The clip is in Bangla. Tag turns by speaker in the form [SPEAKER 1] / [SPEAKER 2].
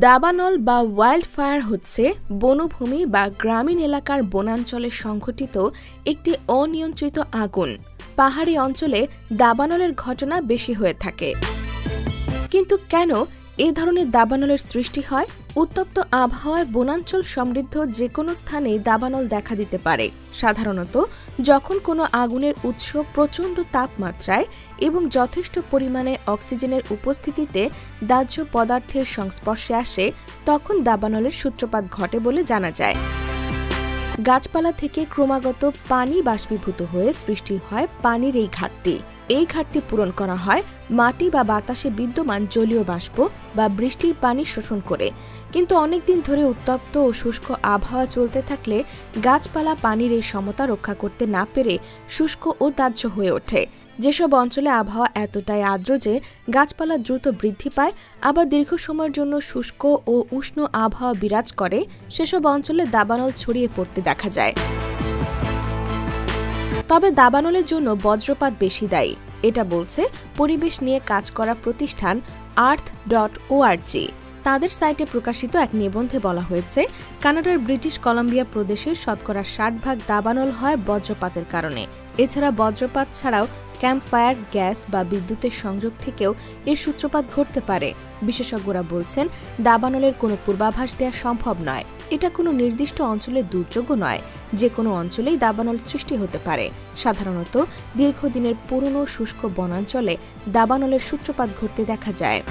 [SPEAKER 1] দাবানল বা ওয়াইল্ড ফায়ার হচ্ছে বনভূমি বা গ্রামীণ এলাকার বনাঞ্চলে সংঘটিত একটি অনিয়ন্ত্রিত আগুন। পাহাড়ি অঞ্চলে দাবানলের ঘটনা বেশি হয়ে থাকে। কিন্তু কেন এই ধরনের দাবানলের সৃষ্টি হয়? উত্তপ্ত আবহাওয়ায় বনাঞ্চল সমৃদ্ধ যে কোনো স্থানেই দাবানল দেখা দিতে পারে। সাধারণত যখন কোনো আগুনের উৎস প্রচণ্ড তাপমাত্রায় এবং যথেষ্ট পরিমাণে অক্সিজেনের উপস্থিতিতে দাহ্য পদার্থের সংস্পর্শে আসে, তখন দাবানলের সূত্রপাত ঘটে বলে জানা যায়। গাছপালা থেকে ক্রমাগত পানি বাষ্পীভূত হয়ে সৃষ্টি হয় পানির এই ঘাটতি। এই ঘাটতি পূরণ করা হয় মাটি বা বাতাসে বিদ্যমান জলীয় বাষ্প বা বৃষ্টির পানি শোষণ করে। কিন্তু অনেকদিন ধরে উত্তপ্ত ও শুষ্ক আবহাওয়া চলতে থাকলে গাছপালা পানির এই সমতা রক্ষা করতে না পেরে শুষ্ক ও দাহ্য হয়ে ওঠে। যেসব অঞ্চলে আবহাওয়া এতটাই আর্দ্র যে গাছপালা দ্রুত বৃদ্ধি পায়, আবার দীর্ঘ সময়ের জন্য শুষ্ক ও উষ্ণ আবহাওয়া বিরাজ করে, সেসব অঞ্চলে দাবানল ছড়িয়ে পড়তে দেখা যায়। তবে দাবানলের জন্য বজ্রপাত বেশি দায়ী, এটা বলছে পরিবেশ নিয়ে কাজ করা প্রতিষ্ঠান earth.org। তাদের সাইটে প্রকাশিত এক নিবন্ধে বলা হয়েছে, কানাডার ব্রিটিশ কলাম্বিয়া প্রদেশের শতকরা 60% দাবানল হয় বজ্রপাতের কারণে। এছাড়া বজ্রপাত ছাড়াও ক্যাম্পফায়ার, গ্যাস বা বিদ্যুতের সংযোগ থেকেও এর সূত্রপাত ঘটতে পারে। বিশেষজ্ঞরা বলছেন, দাবানলের কোনো পূর্বাভাস দেওয়া সম্ভব নয়। এটা কোনো নির্দিষ্ট অঞ্চলের দুর্যোগও নয়, যে কোনো অঞ্চলেই দাবানল সৃষ্টি হতে পারে। সাধারণত দীর্ঘদিনের পুরনো শুষ্ক বনাঞ্চলে দাবানলের সূত্রপাত ঘটতে দেখা যায়।